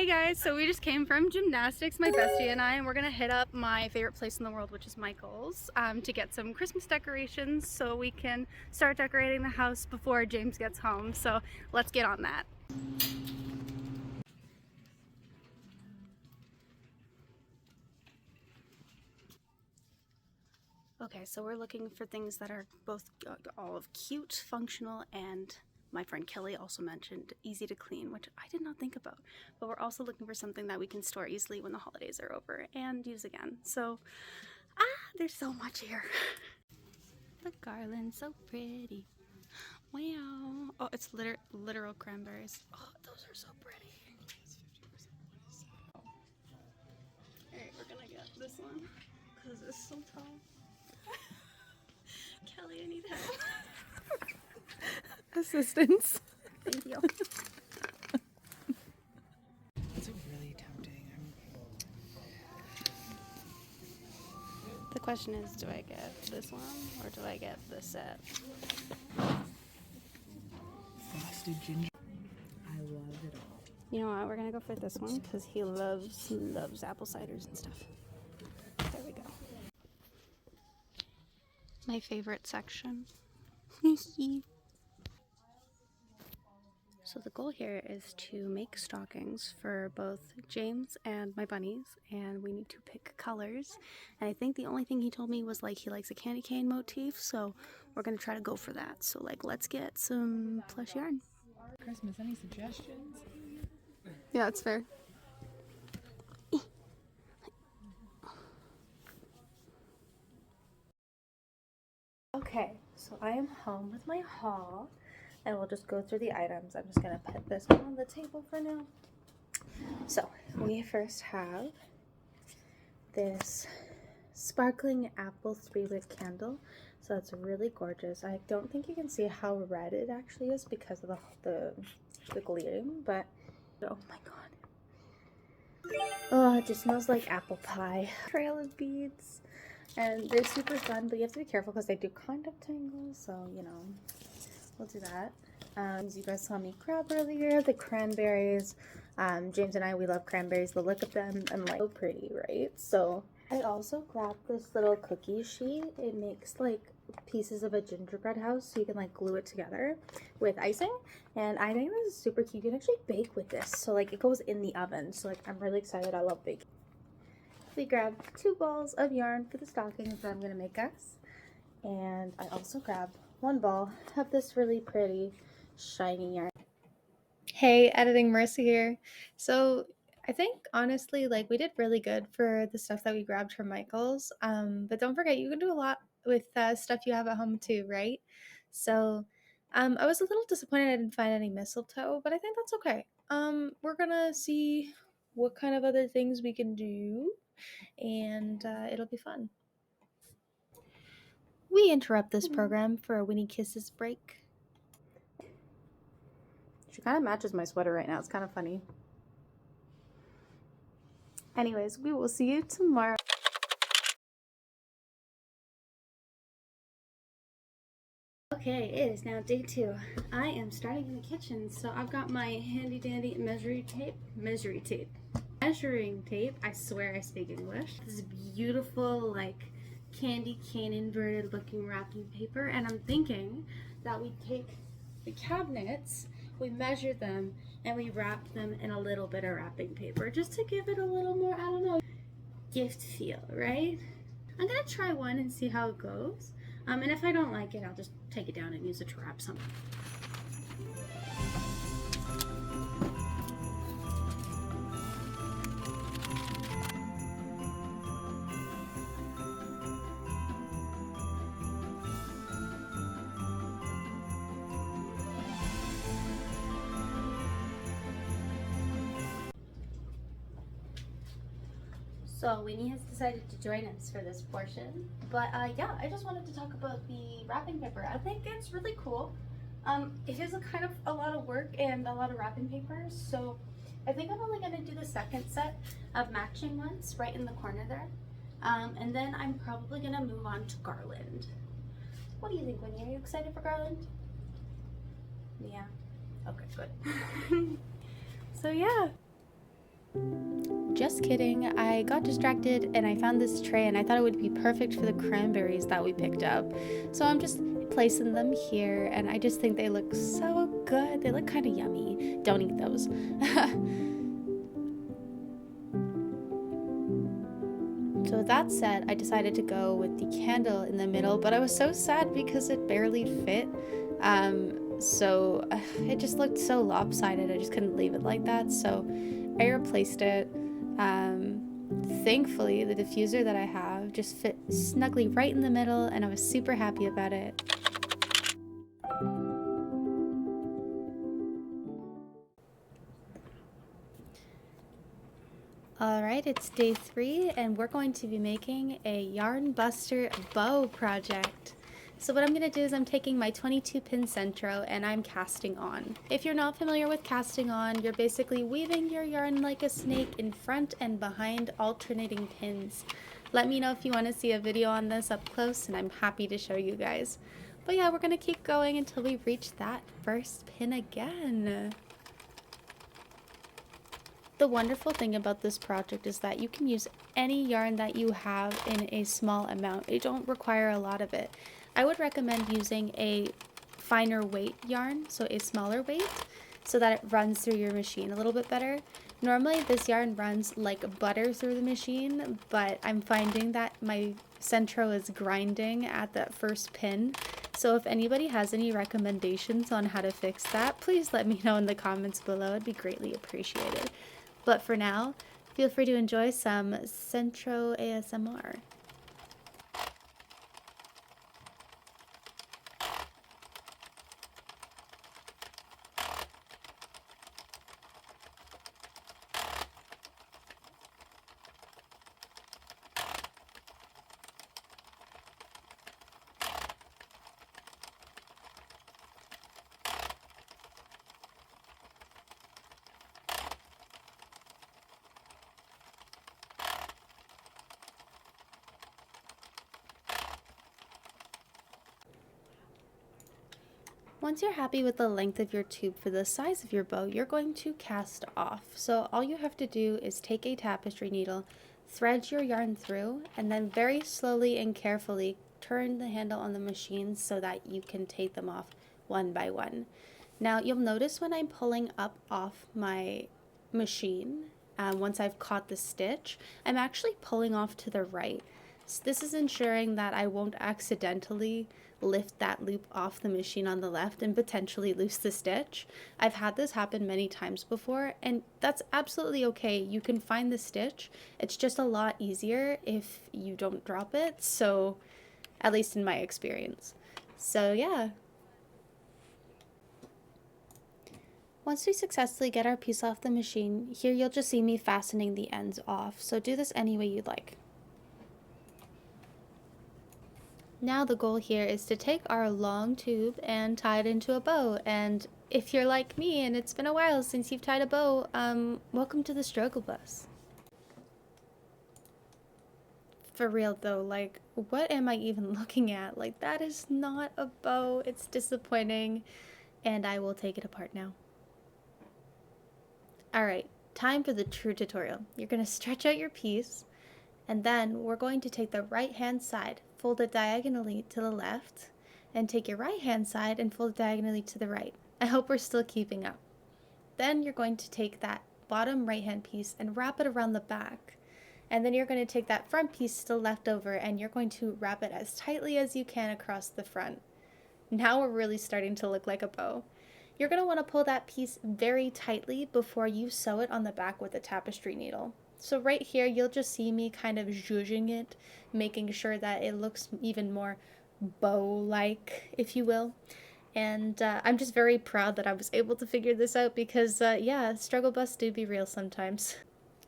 Guys, so we just came from gymnastics, my bestie and I, and we're gonna hit up my favorite place in the world, which is Michael's, to get some Christmas decorations so we can start decorating the house before James gets home. So let's get on that. Okay, so we're looking for things that are both all of cute, functional, and my friend Kelly also mentioned easy to clean, which I did not think about. But we're also looking for something that we can store easily when the holidays are over and use again. So, there's so much here. The garland's so pretty. Wow. Oh, it's literal cranberries. Oh, those are so pretty. Alright, we're gonna get this one because it's so tall. Kelly, I need help. Assistance. Thank you. It's really tempting. The question is, do I get this one or do I get this set? Frosted ginger. I love it all. You know what? We're gonna go for this one because he loves apple ciders and stuff. There we go. My favorite section. So the goal here is to make stockings for both James and my bunnies, and we need to pick colors. And I think the only thing he told me was like he likes a candy cane motif, so we're gonna try to go for that. So like, let's get some plush yarn. Christmas, any suggestions? Yeah, that's fair. Okay, so I am home with my haul, and we'll just go through the items. I'm just gonna put this one on the table for now. So we first have this sparkling apple 3-wick candle. So that's really gorgeous. I don't think you can see how red it actually is because of the gleam, but oh my god. Oh, it just smells like apple pie. Trail of beads. And they're super fun, but you have to be careful because they do kind of tangle, so you know, we'll do that. As you guys saw me grab earlier, the cranberries. James and I, we love cranberries. The look of them and like so pretty, right? So I also grabbed this little cookie sheet. It makes like pieces of a gingerbread house, so you can like glue it together with icing. And I think this is super cute. You can actually bake with this, so like it goes in the oven. So like I'm really excited. I love baking. We grabbed 2 balls of yarn for the stockings that I'm gonna make us, and I also grabbed 1 ball of this really pretty shiny yarn. Hey, editing Marissa here. So I think honestly, like we did really good for the stuff that we grabbed from Michael's. But don't forget, you can do a lot with stuff you have at home too, right? So I was a little disappointed I didn't find any mistletoe, but I think that's okay. We're gonna see what kind of other things we can do, and it'll be fun. We interrupt this program for a Winnie Kisses break. She kind of matches my sweater right now. It's kind of funny. Anyways, we will see you tomorrow. Okay, it is now day 2. I am starting in the kitchen, so I've got my handy dandy measuring tape. I swear I speak English. This beautiful like candy cane inverted looking wrapping paper, and I'm thinking that we take the cabinets, we measure them, and we wrap them in a little bit of wrapping paper just to give it a little more, I don't know, gift feel, right? I'm gonna try one and see how it goes. And if I don't like it, I'll just take it down and use it to wrap something. So Winnie has decided to join us for this portion, but yeah, I just wanted to talk about the wrapping paper. I think it's really cool. It is a kind of a lot of work and a lot of wrapping paper, so I think I'm only going to do the second set of matching ones right in the corner there, and then I'm probably going to move on to garland. What do you think, Winnie? Are you excited for garland? Yeah. Okay, good. So yeah. Just kidding. I got distracted and I found this tray and I thought it would be perfect for the cranberries that we picked up. So I'm just placing them here and I just think they look so good. They look kind of yummy. Don't eat those. So with that said, I decided to go with the candle in the middle, but I was so sad because it barely fit. So it just looked so lopsided. I just couldn't leave it like that. So I replaced it. Thankfully, the diffuser that I have just fit snugly right in the middle, and I was super happy about it. Alright, it's day 3, and we're going to be making a Yarn Buster bow project. So what I'm going to do is I'm taking my 22 pin Centro and I'm casting on. If you're not familiar with casting on, you're basically weaving your yarn like a snake in front and behind alternating pins. Let me know if you want to see a video on this up close and I'm happy to show you guys. But yeah, we're going to keep going until we reach that first pin again. The wonderful thing about this project is that you can use any yarn that you have in a small amount. It don't require a lot of it. I would recommend using a finer weight yarn, so a smaller weight, so that it runs through your machine a little bit better. Normally this yarn runs like butter through the machine, but I'm finding that my Centro is grinding at that first pin. So if anybody has any recommendations on how to fix that, please let me know in the comments below. It'd be greatly appreciated. But for now, feel free to enjoy some Centro ASMR. Once you're happy with the length of your tube for the size of your bow, you're going to cast off. So all you have to do is take a tapestry needle, thread your yarn through, and then very slowly and carefully turn the handle on the machine so that you can take them off one by one. Now you'll notice when I'm pulling up off my machine, once I've caught the stitch, I'm actually pulling off to the right. So this is ensuring that I won't accidentally lift that loop off the machine on the left and potentially lose the stitch. I've had this happen many times before, and that's absolutely okay. You can find the stitch. It's just a lot easier if you don't drop it, so at least in my experience. So yeah. Once we successfully get our piece off the machine, here you'll just see me fastening the ends off, so do this any way you'd like. Now the goal here is to take our long tube and tie it into a bow, and if you're like me and it's been a while since you've tied a bow, welcome to the struggle bus. For real though, like, what am I even looking at? Like, that is not a bow. It's disappointing, and I will take it apart now. Alright, time for the true tutorial. You're going to stretch out your piece, and then we're going to take the right hand side, fold it diagonally to the left, and take your right hand side and fold it diagonally to the right. I hope we're still keeping up. Then you're going to take that bottom right hand piece and wrap it around the back. And then you're going to take that front piece still left over and you're going to wrap it as tightly as you can across the front. Now we're really starting to look like a bow. You're going to want to pull that piece very tightly before you sew it on the back with a tapestry needle. So right here, you'll just see me kind of zhuzhing it, making sure that it looks even more bow-like, if you will. And I'm just very proud that I was able to figure this out because, yeah, struggle busts do be real sometimes.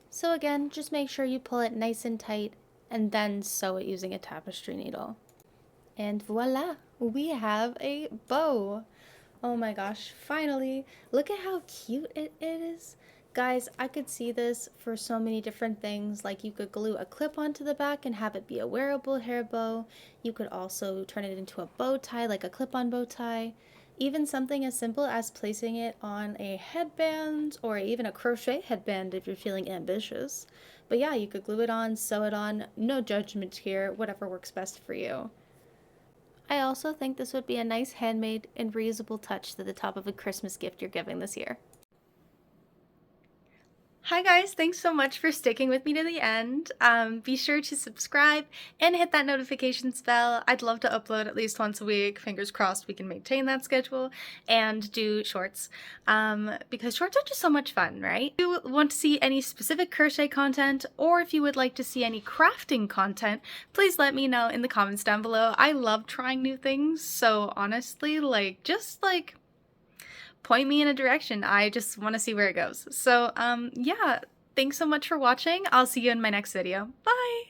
So again, just make sure you pull it nice and tight and then sew it using a tapestry needle. And voila, we have a bow. Oh my gosh, finally. Look at how cute it is. Guys, I could see this for so many different things. Like you could glue a clip onto the back and have it be a wearable hair bow. You could also turn it into a bow tie, like a clip-on bow tie. Even something as simple as placing it on a headband or even a crochet headband if you're feeling ambitious. But yeah, you could glue it on, sew it on, no judgment here, whatever works best for you. I also think this would be a nice handmade and reusable touch to the top of a Christmas gift you're giving this year. Hi guys, thanks so much for sticking with me to the end. Be sure to subscribe and hit that notifications bell. I'd love to upload at least once a week. Fingers crossed we can maintain that schedule and do shorts because shorts are just so much fun, right? If you want to see any specific crochet content or if you would like to see any crafting content, please let me know in the comments down below. I love trying new things, so honestly, just point me in a direction. I just want to see where it goes. So yeah, thanks so much for watching. I'll see you in my next video. Bye!